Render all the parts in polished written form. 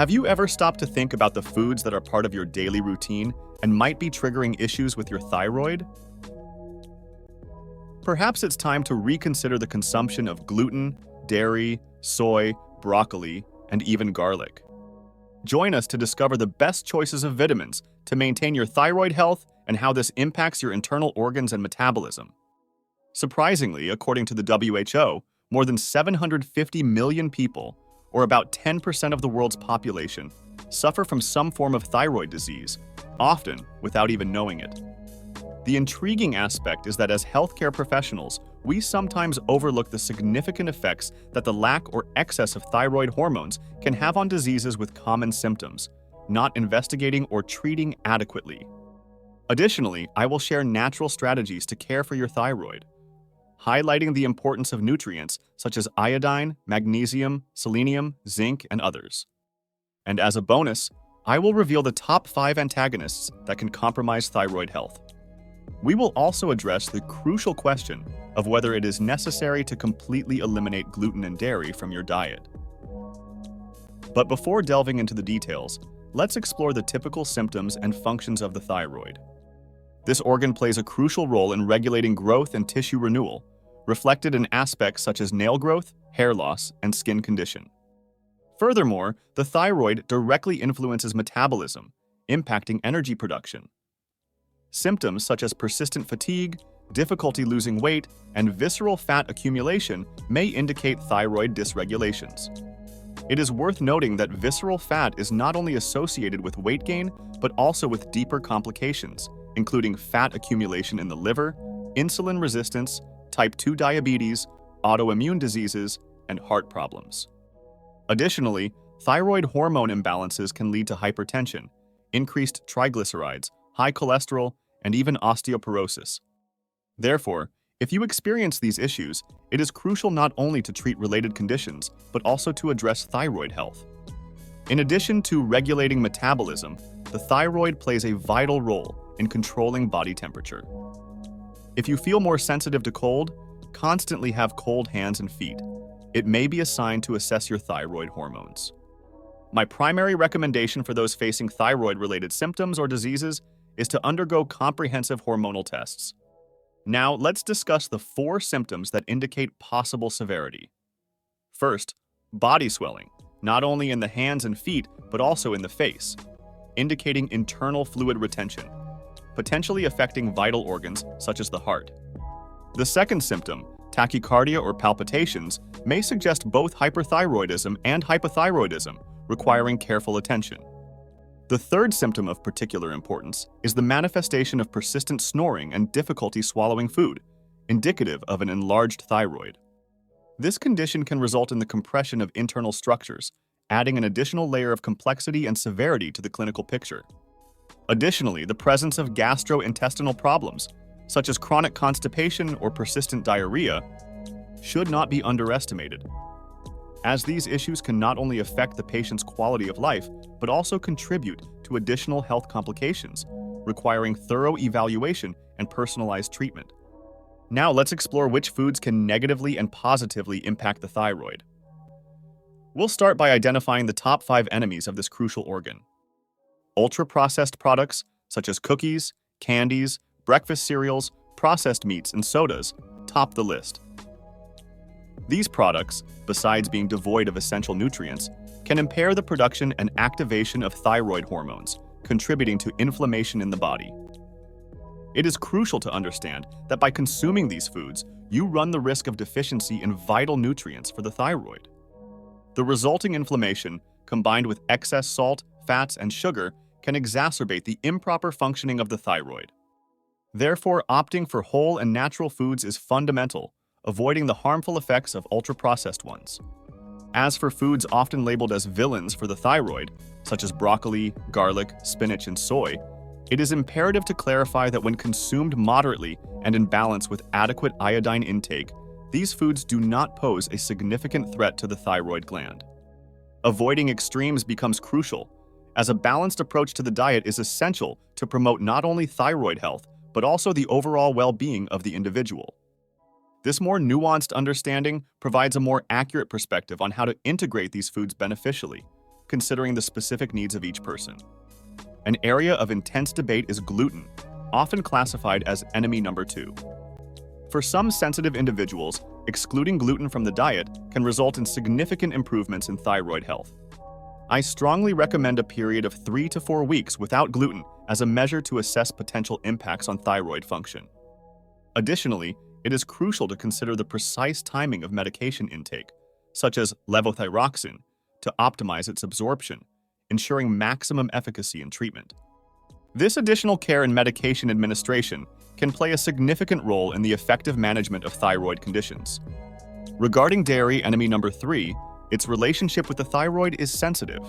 Have you ever stopped to think about the foods that are part of your daily routine and might be triggering issues with your thyroid? Perhaps it's time to reconsider the consumption of gluten, dairy, soy, broccoli, and even garlic. Join us to discover the best choices of vitamins to maintain your thyroid health and how this impacts your internal organs and metabolism. Surprisingly, according to the WHO, more than 750 million people, or about 10% of the world's population, suffer from some form of thyroid disease, often without even knowing it. The intriguing aspect is that as healthcare professionals, we sometimes overlook the significant effects that the lack or excess of thyroid hormones can have on diseases with common symptoms, not investigating or treating adequately. Additionally, I will share natural strategies to care for your thyroid, highlighting the importance of nutrients such as iodine, magnesium, selenium, zinc, and others. And as a bonus, I will reveal the top 5 antagonists that can compromise thyroid health. We will also address the crucial question of whether it is necessary to completely eliminate gluten and dairy from your diet. But before delving into the details, let's explore the typical symptoms and functions of the thyroid. This organ plays a crucial role in regulating growth and tissue renewal, reflected in aspects such as nail growth, hair loss, and skin condition. Furthermore, the thyroid directly influences metabolism, impacting energy production. Symptoms such as persistent fatigue, difficulty losing weight, and visceral fat accumulation may indicate thyroid dysregulations. It is worth noting that visceral fat is not only associated with weight gain, but also with deeper complications, including fat accumulation in the liver, insulin resistance, type 2 diabetes, autoimmune diseases, and heart problems. Additionally, thyroid hormone imbalances can lead to hypertension, increased triglycerides, high cholesterol, and even osteoporosis. Therefore, if you experience these issues, it is crucial not only to treat related conditions, but also to address thyroid health. In addition to regulating metabolism, the thyroid plays a vital role in controlling body temperature. If you feel more sensitive to cold, constantly have cold hands and feet, it may be a sign to assess your thyroid hormones. My primary recommendation for those facing thyroid-related symptoms or diseases is to undergo comprehensive hormonal tests. Now, let's discuss the 4 symptoms that indicate possible severity. First, body swelling, not only in the hands and feet, but also in the face, indicating internal fluid retention, potentially affecting vital organs such as the heart. The second symptom, tachycardia or palpitations, may suggest both hyperthyroidism and hypothyroidism, requiring careful attention. The third symptom of particular importance is the manifestation of persistent snoring and difficulty swallowing food, indicative of an enlarged thyroid. This condition can result in the compression of internal structures, adding an additional layer of complexity and severity to the clinical picture. Additionally, the presence of gastrointestinal problems, such as chronic constipation or persistent diarrhea, should not be underestimated, as these issues can not only affect the patient's quality of life, but also contribute to additional health complications, requiring thorough evaluation and personalized treatment. Now let's explore which foods can negatively and positively impact the thyroid. We'll start by identifying the top 5 enemies of this crucial organ. Ultra-processed products, such as cookies, candies, breakfast cereals, processed meats, and sodas, top the list. These products, besides being devoid of essential nutrients, can impair the production and activation of thyroid hormones, contributing to inflammation in the body. It is crucial to understand that by consuming these foods, you run the risk of deficiency in vital nutrients for the thyroid. The resulting inflammation, combined with excess salt, fats, and sugar, can exacerbate the improper functioning of the thyroid. Therefore, opting for whole and natural foods is fundamental, avoiding the harmful effects of ultra-processed ones. As for foods often labeled as villains for the thyroid, such as broccoli, garlic, spinach, and soy, it is imperative to clarify that when consumed moderately and in balance with adequate iodine intake, these foods do not pose a significant threat to the thyroid gland. Avoiding extremes becomes crucial, as a balanced approach to the diet is essential to promote not only thyroid health, but also the overall well-being of the individual. This more nuanced understanding provides a more accurate perspective on how to integrate these foods beneficially, considering the specific needs of each person. An area of intense debate is gluten, often classified as enemy number 2. For some sensitive individuals, excluding gluten from the diet can result in significant improvements in thyroid health. I strongly recommend a period of 3 to 4 weeks without gluten as a measure to assess potential impacts on thyroid function. Additionally, it is crucial to consider the precise timing of medication intake, such as levothyroxine, to optimize its absorption, ensuring maximum efficacy in treatment. This additional care in medication administration can play a significant role in the effective management of thyroid conditions. Regarding dairy enemy number 3, its relationship with the thyroid is sensitive.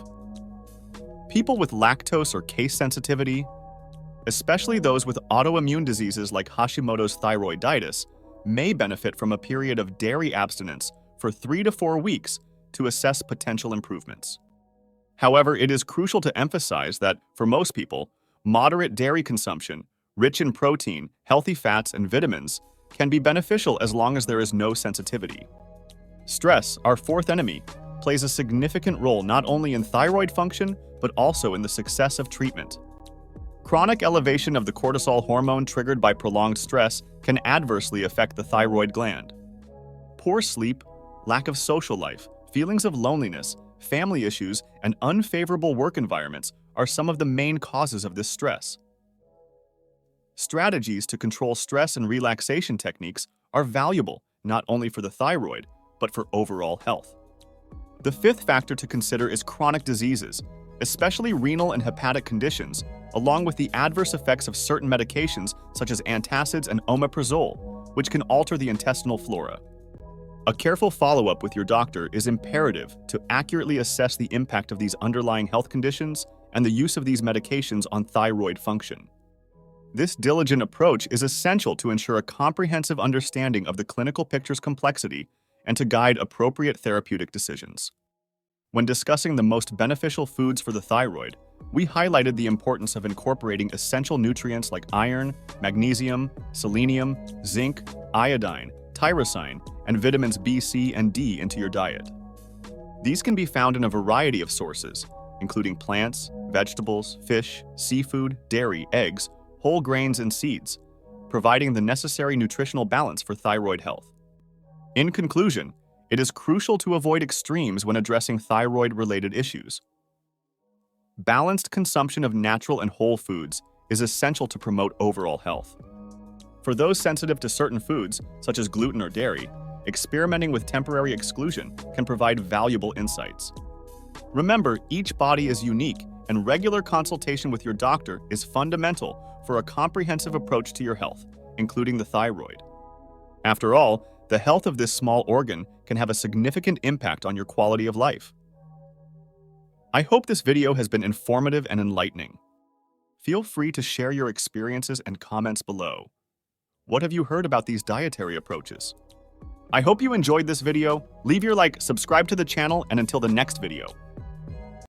People with lactose or case sensitivity, especially those with autoimmune diseases like Hashimoto's thyroiditis, may benefit from a period of dairy abstinence for 3 to 4 weeks to assess potential improvements. However, it is crucial to emphasize that, for most people, moderate dairy consumption, rich in protein, healthy fats, and vitamins, can be beneficial as long as there is no sensitivity. Stress, our fourth enemy, plays a significant role not only in thyroid function, but also in the success of treatment. Chronic elevation of the cortisol hormone triggered by prolonged stress can adversely affect the thyroid gland. Poor sleep, lack of social life, feelings of loneliness, family issues, and unfavorable work environments are some of the main causes of this stress. Strategies to control stress and relaxation techniques are valuable not only for the thyroid, but for overall health. The fifth factor to consider is chronic diseases, especially renal and hepatic conditions, along with the adverse effects of certain medications such as antacids and omeprazole, which can alter the intestinal flora. A careful follow-up with your doctor is imperative to accurately assess the impact of these underlying health conditions and the use of these medications on thyroid function. This diligent approach is essential to ensure a comprehensive understanding of the clinical picture's complexity and to guide appropriate therapeutic decisions. When discussing the most beneficial foods for the thyroid, we highlighted the importance of incorporating essential nutrients like iron, magnesium, selenium, zinc, iodine, tyrosine, and vitamins B, C, and D into your diet. These can be found in a variety of sources, including plants, vegetables, fish, seafood, dairy, eggs, whole grains, and seeds, providing the necessary nutritional balance for thyroid health. In conclusion, it is crucial to avoid extremes when addressing thyroid-related issues. Balanced consumption of natural and whole foods is essential to promote overall health. For those sensitive to certain foods, such as gluten or dairy, experimenting with temporary exclusion can provide valuable insights. Remember, each body is unique, and regular consultation with your doctor is fundamental for a comprehensive approach to your health, including the thyroid. After all, the health of this small organ can have a significant impact on your quality of life. I hope this video has been informative and enlightening. Feel free to share your experiences and comments below. What have you heard about these dietary approaches? I hope you enjoyed this video. Leave your like, subscribe to the channel, and until the next video.